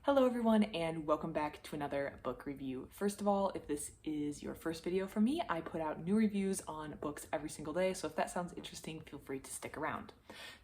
Hello everyone and welcome back to another book review. First of all, if this is your first video from me, I put out new reviews on books every single day, so if that sounds interesting, feel free to stick around.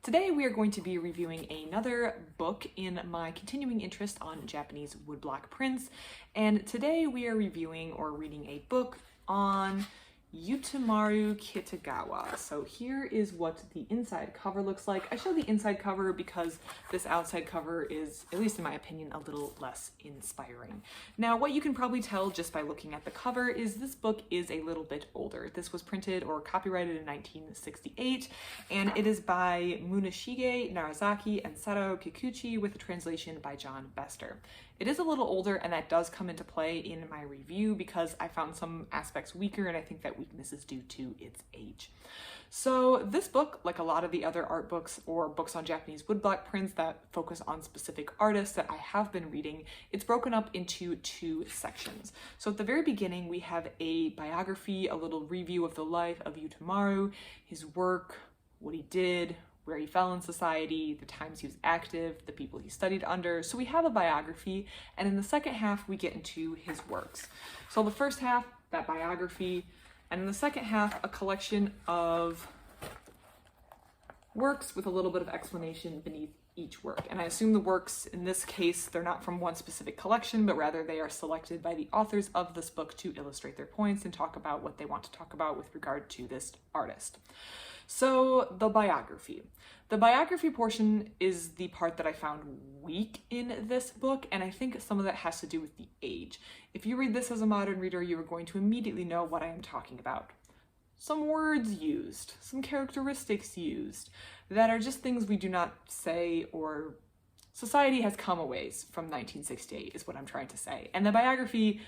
Today we are going to be reviewing another book in my continuing interest on Japanese woodblock prints, and today we are reviewing or reading a book on Utamaro Kitagawa. So here is what the inside cover looks like. I show the inside cover because this outside cover is, at least in my opinion, a little less inspiring. Now, what you can probably tell just by looking at the cover is this book is a little bit older. This was printed or copyrighted in 1968, and it is by Muneshige Narazaki and Saro Kikuchi with a translation by John Bester. It is a little older, and that does come into play in my review because I found some aspects weaker, and I think that weakness is due to its age. So this book, like a lot of the other art books or books on Japanese woodblock prints that focus on specific artists that I have been reading, it's broken up into two sections. So at the very beginning, we have a biography, a little review of the life of Utamaro, his work, what he did, where he fell in society, the times he was active, the people he studied under. So we have a biography, and in the second half, we get into his works. So the first half, that biography, and in the second half, a collection of works with a little bit of explanation beneath each work. And I assume the works, in this case, they're not from one specific collection, but rather they are selected by the authors of this book to illustrate their points and talk about what they want to talk about with regard to this artist. So the biography. The biography portion is the part that I found weak in this book, and I think some of that has to do with the age. If you read this as a modern reader, you are going to immediately know what I am talking about. Some words used, some characteristics used, that are just things we do not say, or society has come a ways from 1968 is what I'm trying to say. And the biography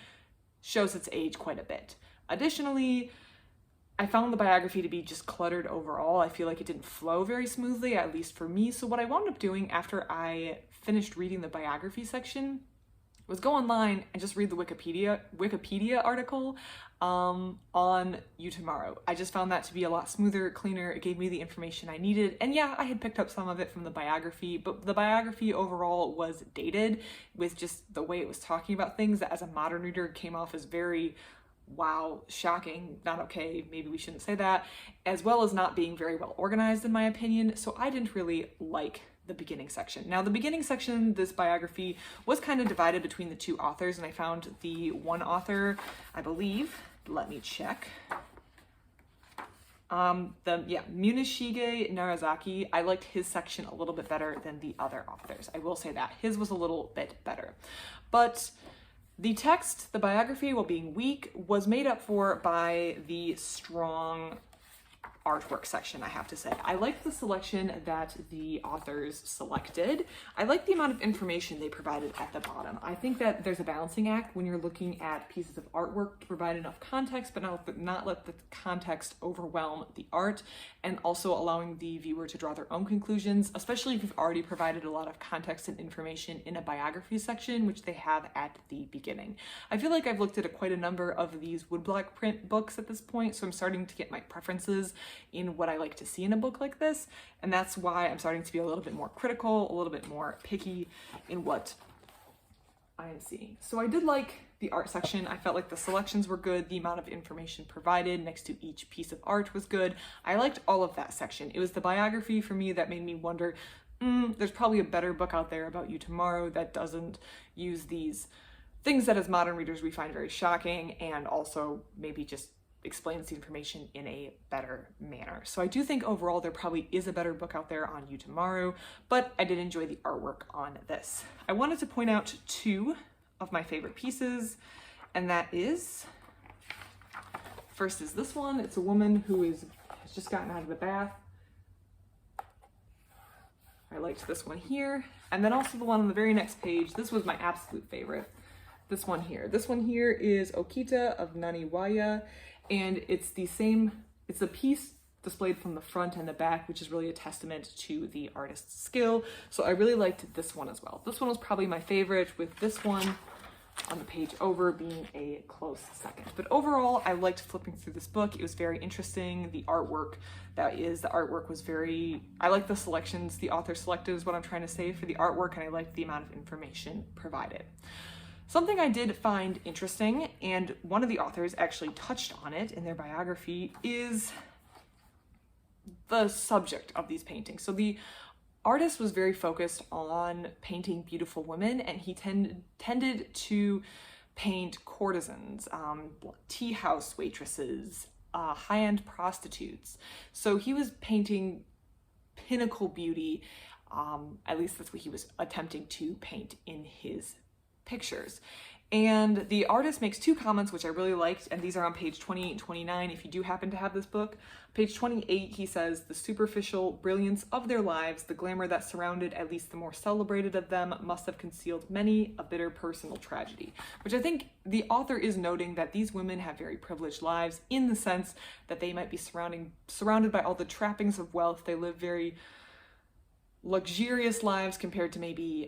shows its age quite a bit. Additionally, I found the biography to be just cluttered overall. I feel like it didn't flow very smoothly, at least for me. So what I wound up doing after I finished reading the biography section was go online and just read the Wikipedia article on Utamaro. I just found that to be a lot smoother, cleaner. It gave me the information I needed. And yeah, I had picked up some of it from the biography, but the biography overall was dated with just the way it was talking about things that as a modern reader came off as very wow, shocking, not okay, maybe we shouldn't say that, as well as not being very well organized in my opinion. So I didn't really like the beginning section. Now the beginning section, this biography, was kind of divided between the two authors, and I found the one author, I believe, let me check, Muneshige Narazaki, I liked his section a little bit better than the other authors. I will say that. His was a little bit better. But the text, the biography, while being weak, was made up for by the strong artwork section, I have to say. I liked the selection that the authors selected. I liked the amount of information they provided at the bottom. I think that there's a balancing act when you're looking at pieces of artwork to provide enough context, but not let the context overwhelm the art, and also allowing the viewer to draw their own conclusions, especially if you've already provided a lot of context and information in a biography section, which they have at the beginning. I feel like I've looked at quite a number of these woodblock print books at this point, so I'm starting to get my preferences in what I like to see in a book like this, and that's why I'm starting to be a little bit more critical, a little bit more picky in what I am seeing. So I did like the art section. I felt like the selections were good, the amount of information provided next to each piece of art was good. I liked all of that section. It was the biography for me that made me wonder, there's probably a better book out there about Utamaro that doesn't use these things that as modern readers we find very shocking, and also maybe just explains the information in a better manner. So I do think overall there probably is a better book out there on Utamaro, but I did enjoy the artwork on this. I wanted to point out two of my favorite pieces, and that is, first is this one. It's a woman who has just gotten out of the bath. I liked this one here. And then also the one on the very next page. This was my absolute favorite. This one here. This one here is Okita of Naniwaya, and it's a piece displayed from the front and the back, which is really a testament to the artist's skill. So I really liked this one as well. This one was probably my favorite, with this one on the page over being a close second. But overall, I liked flipping through this book. It was very interesting. The artwork was very, I like the selections the author selected is what I'm trying to say for the artwork, and I liked the amount of information provided. Something I did find interesting, and one of the authors actually touched on it in their biography, is the subject of these paintings. So the artist was very focused on painting beautiful women, and he tended to paint courtesans, tea house waitresses, high-end prostitutes. So he was painting pinnacle beauty, at least that's what he was attempting to paint in his pictures. And the artist makes two comments which I really liked, and these are on page 28 and 29 if you do happen to have this book. Page 28, he says, "The superficial brilliance of their lives, the glamour that surrounded at least the more celebrated of them, must have concealed many a bitter personal tragedy." Which I think the author is noting that these women have very privileged lives in the sense that they might be surrounded by all the trappings of wealth. They live very luxurious lives compared to maybe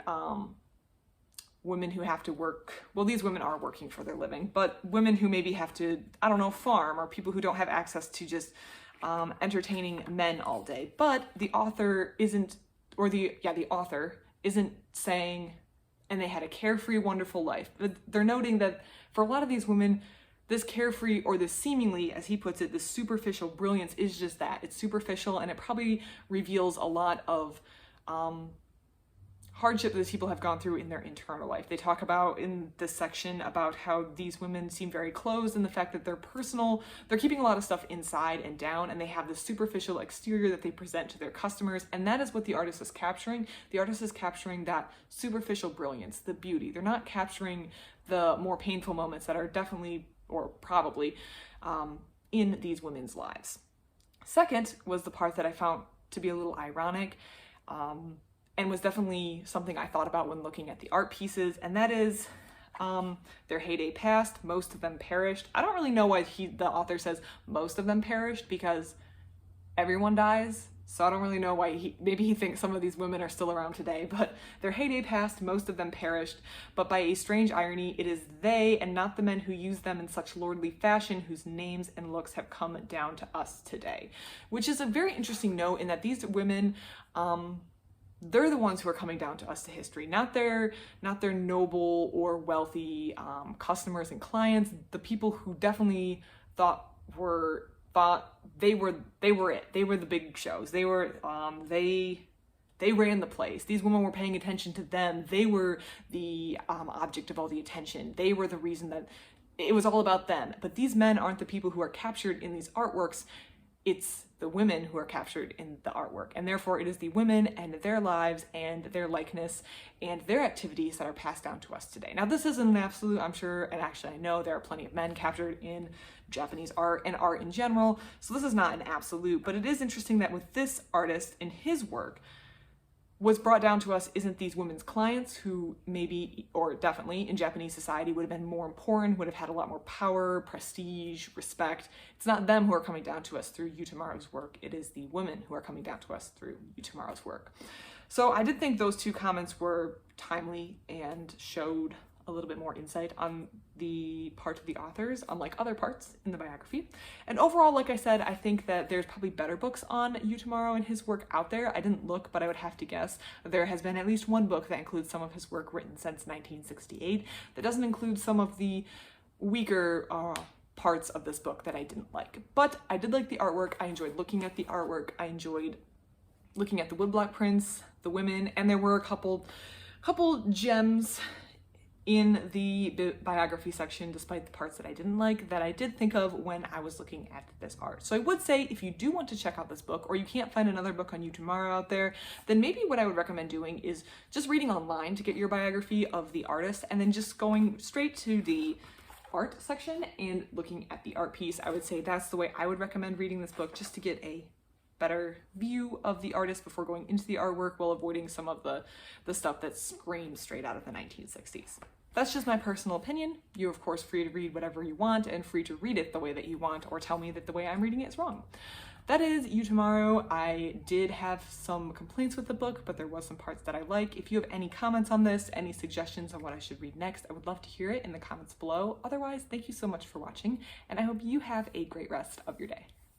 women who have to work, well, these women are working for their living, but women who maybe have to, I don't know, farm, or people who don't have access to just entertaining men all day. But the author isn't, or the author isn't saying, and they had a carefree, wonderful life. But they're noting that for a lot of these women, this carefree, or this seemingly, as he puts it, this superficial brilliance is just that. It's superficial, and it probably reveals a lot of hardship that these people have gone through in their internal life. They talk about in this section about how these women seem very closed, and the fact that they're keeping a lot of stuff inside and down, and they have this superficial exterior that they present to their customers, and that is what the artist is capturing. The artist is capturing that superficial brilliance, the beauty. They're not capturing the more painful moments that are definitely, or probably, in these women's lives. Second was the part that I found to be a little ironic, and was definitely something I thought about when looking at the art pieces, and that is their heyday passed, most of them perished. I don't really know why the author says most of them perished, because everyone dies, so I don't really know why maybe he thinks some of these women are still around today, but their heyday passed, most of them perished, but by a strange irony, it is they and not the men who use them in such lordly fashion whose names and looks have come down to us today. Which is a very interesting note, in that these women, they're the ones who are coming down to us to history, not their noble or wealthy customers and clients. The people who definitely thought they were it. They were the big shows. They were they ran the place. These women were paying attention to them. They were the object of all the attention. They were the reason that it was all about them. But these men aren't the people who are captured in these artworks. It's the women who are captured in the artwork, and therefore it is the women and their lives and their likeness and their activities that are passed down to us today. Now, this isn't an absolute, I'm sure, and actually I know there are plenty of men captured in Japanese art and art in general, so this is not an absolute, but it is interesting that with this artist and his work, what's brought down to us isn't these women's clients who maybe, or definitely in Japanese society, would have been more important, would have had a lot more power, prestige, respect. It's not them who are coming down to us through Utamaro's work. It is the women who are coming down to us through Utamaro's work. So I did think those two comments were timely and showed a little bit more insight on the part of the authors, unlike other parts in the biography. And overall, like I said, I think that there's probably better books on Utamaro and his work out there. I didn't look, but I would have to guess there has been at least one book that includes some of his work written since 1968 that doesn't include some of the weaker parts of this book that I didn't like. But I did like the artwork. I enjoyed looking at the artwork. I enjoyed looking at the woodblock prints, the women, and there were a couple gems in the biography section, despite the parts that I didn't like, that I did think of when I was looking at this art. So I would say, if you do want to check out this book, or you can't find another book on Utamaro out there, then maybe what I would recommend doing is just reading online to get your biography of the artist, and then just going straight to the art section and looking at the art piece. I would say that's the way I would recommend reading this book, just to get a better view of the artist before going into the artwork, while avoiding some of the stuff that screams straight out of the 1960s. That's just my personal opinion. You're of course free to read whatever you want, and free to read it the way that you want, or tell me that the way I'm reading it is wrong. that is Utamaro. I did have some complaints with the book, but there was some parts that I like. If you have any comments on this, any suggestions on what I should read next, I would love to hear it in the comments below. Otherwise, thank you so much for watching, and I hope you have a great rest of your day.